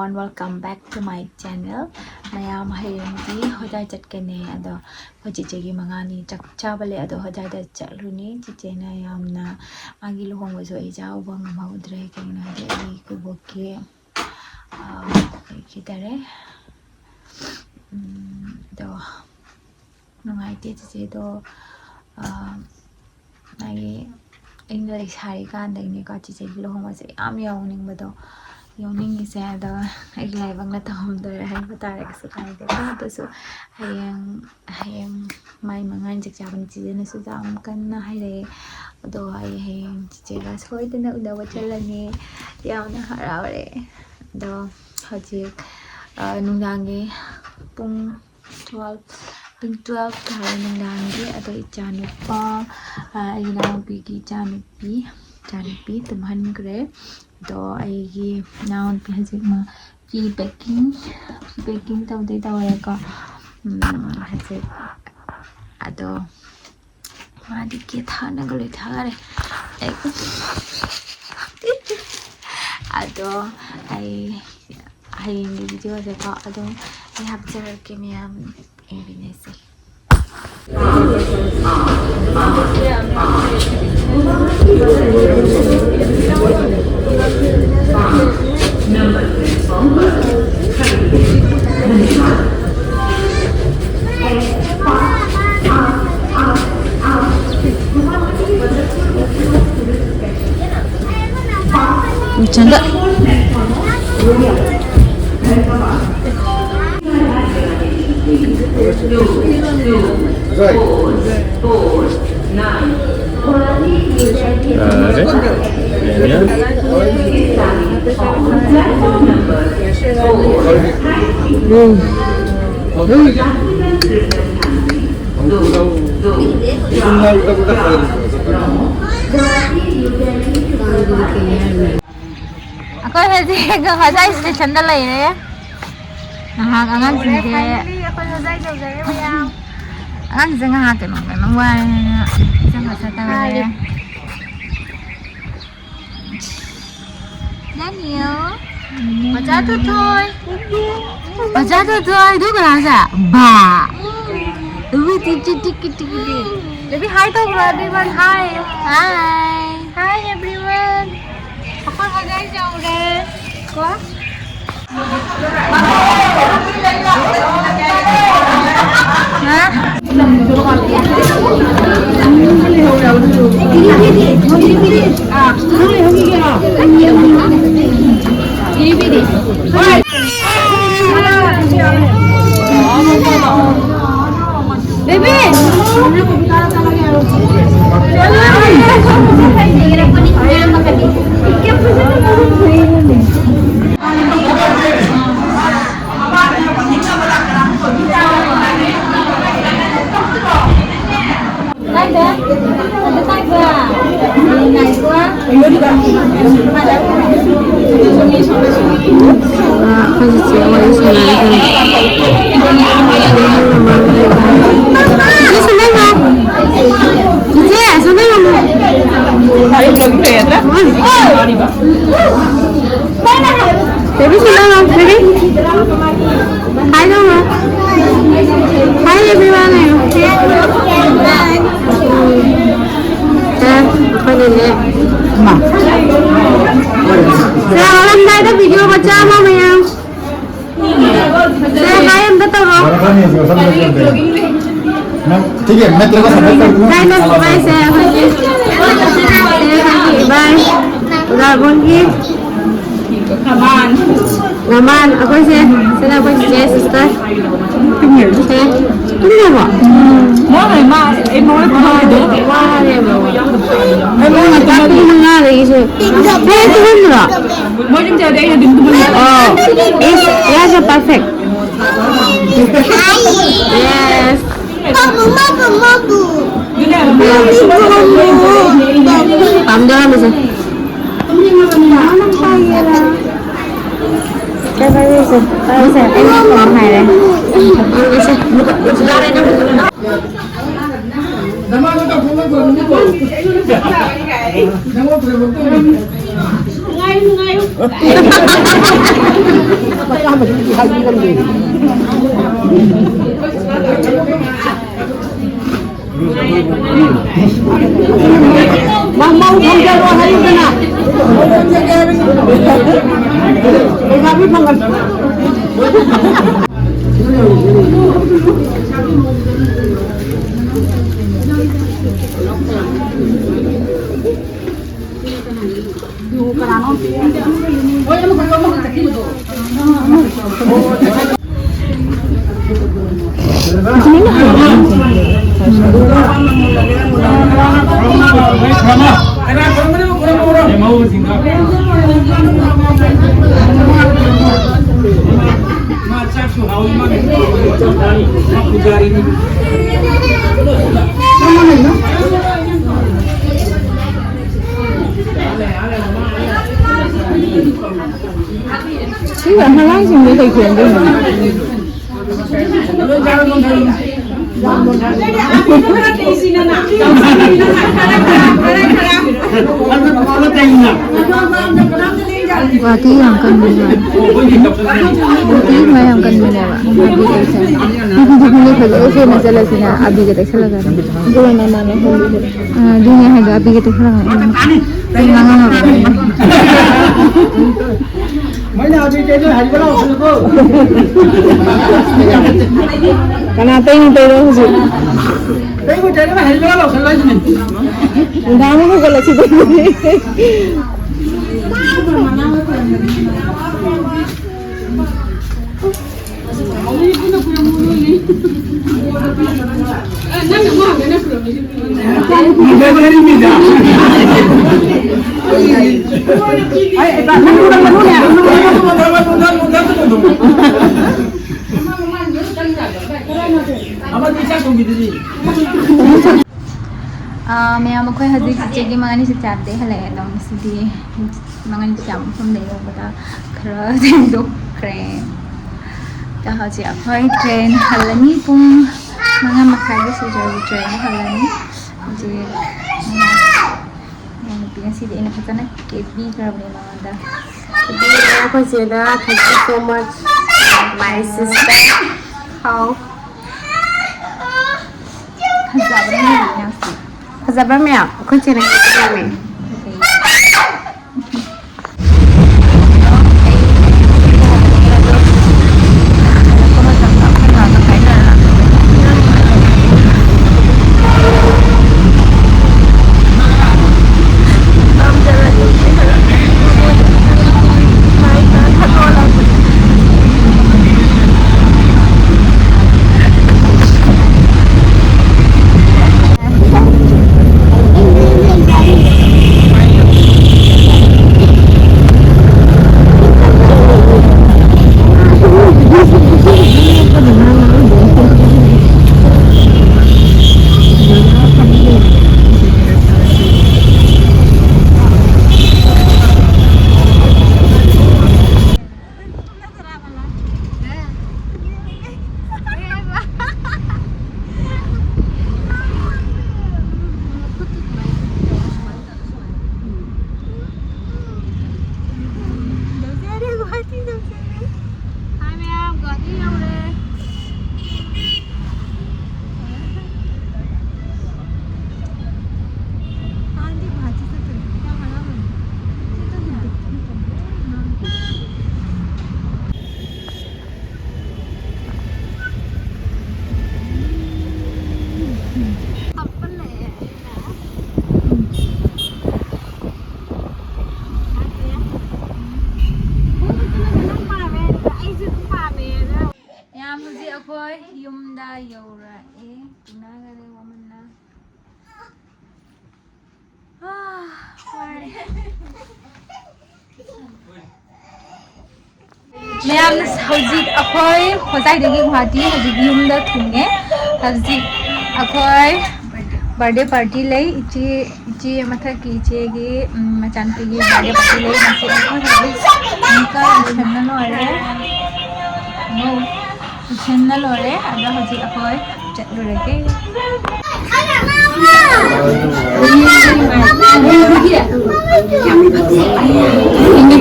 everyone, welcome back to my channel. Mayam hayengdi hodai chatkane ado hojichegi mangani chakchabale ado hodai da chatluni chichena yamna magi luhong waso ijau bang maudre kena de kuboke kitare do nungai te chiche do nagi English hari kan dengni ka chiche luhong waso am yawning bado yawning is ada ay bang na tahom do hay patare kaso kai de to so hayang may mga jakjaban chiche na su jam kan na hay do hayang chiche ga soi de na udawa chalani yaw na harawre do hajik nungdangi pung 12 tayo nungdangi ato ichanupa ayinang pigi chanupi tumhan kre do aigi naon pi hajik ma fi packing taw de taw ka hajik ado madi ke thana gole thare ado ai ni video se ka ado I have to ke miyam ebinese Canda. Ako hajai station da lai ne ngahak angan sing ke ako hajai do gare bayang angan sing ngahak ke mang wa sang sa ta ne Daniel baca tu thôi du kena sa ba tik lebih hi to everyone hi everyone ako hajai jao re ko Baby, hello, baby. Hi everyone. Ma. Saya orang dah ada video baca apa mayang. Saya kaya betul loh. ठीक है मैं तेरे को support कर दूंगा bye से bye udah bunyi naman ako sila po si sister tinggal saya tinggal ba mo ay ma ay mo ay pa do wa ay mo ay mo na tapos mga lagi ay tinggal mo mo din jada ay din mo oh is yes perfect yes mabu amda bisa Cái phải đi xem em làm này này. Đi xem. Ra đây nó. Ngay mau không cho nó hay thế nào cái nào biết không cần Chứ là hai lái dùng để thầy quyền đi mà. Và tí hàng cân mình rồi. Tí mấy hàng cân mình này bạn. Abhi कैसे? दुनिया है तो उसे न चला सीना अभी के तक चला कर दुनिया ना हो दुनिया है तो अभी के तक चला कर ये मांगा ना मैंने अभी के जो हज बना उसको कनाते ही तो रो हुजूर नहीं वो तेरे में हज बना उसको नहीं दाम को गलत सी Maya makoy hadik chigi mga ni sa chate halay dong sidi mga ni cham from de bata khara do kren ta ha ji aphai train halani pum mga makai sa train halani ji mga pinasi de ina patana kebi problem mga da ko jeda thank you so much my sister how Zabar mẹ, con chơi này cái mẹ. Ma'am, hojik akoy khosai degi Guwahati hojik yumda thunge hojik akoy birthday party lay ichi matha ki ichi gi machan ki birthday party lay nasi akoy inka channel ore no channel ore ada hojik akoy chatlu reke ini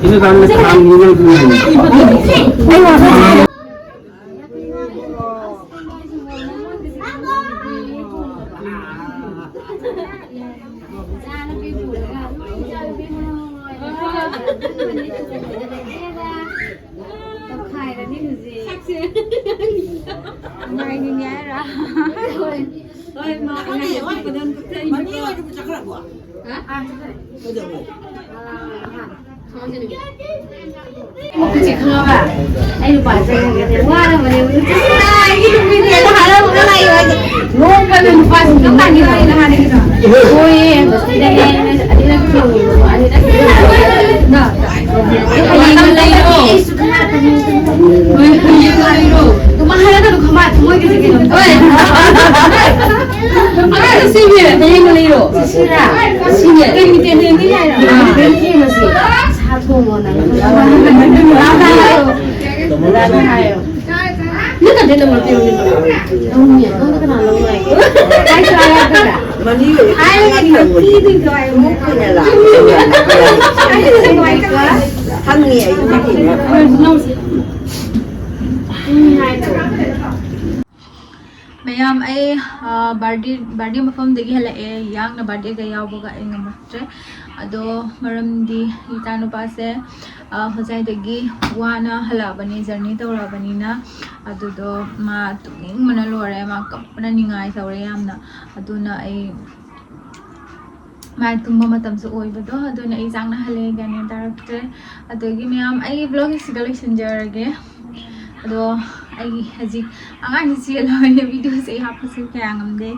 ini kan Mai đi nhá ra. Chị Khương à, anh bảo rằng cái tiếng hoa là mà đều cứ cái đúng cái nó hà đâu nó này rồi, ngon cái mình phải nó bạn như này nó hà này rồi, ôi em có gì đây anh là cái đồ anh là cái đồ, cái này lấy rồi, tụi mình hay là tụi không bạn mỗi cái gì cái đó, cái gì vậy, cái này lấy rồi, cái gì tiền tiền cái này rồi, cái gì mà gì, sao thua mà này, nước cần đến đâu mà tiêu lên đâu nhỉ, nó cái nào lâu này, ai cho ai cái nào, ai cái gì thì thì coi một cái này là, ai cái coi cái, thằng nghề cái gì đó, Mayam ay birthday mafam dagi hala yang na birthday ga yawbaga ay ngamatre ado maramdi itano pa se hosai dagi wana hala bani journey tawra bani na ado do ma tuing manalore ma kapna ningai sawre yamna aduna ay ma tumba matam su oi bado aduna ay jang na hale gani tarakte adogi mayam ay vlog is ge ado ai haji angan si lo ne video se ha pasu kya ngamde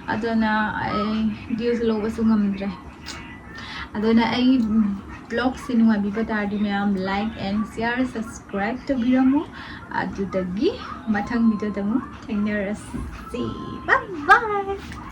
adona ai video se lo basu ngamdre adona ai vlog sinunga bi batardi meam like and share subscribe to biramu adudagi mathang video damu thangnarasi bye bye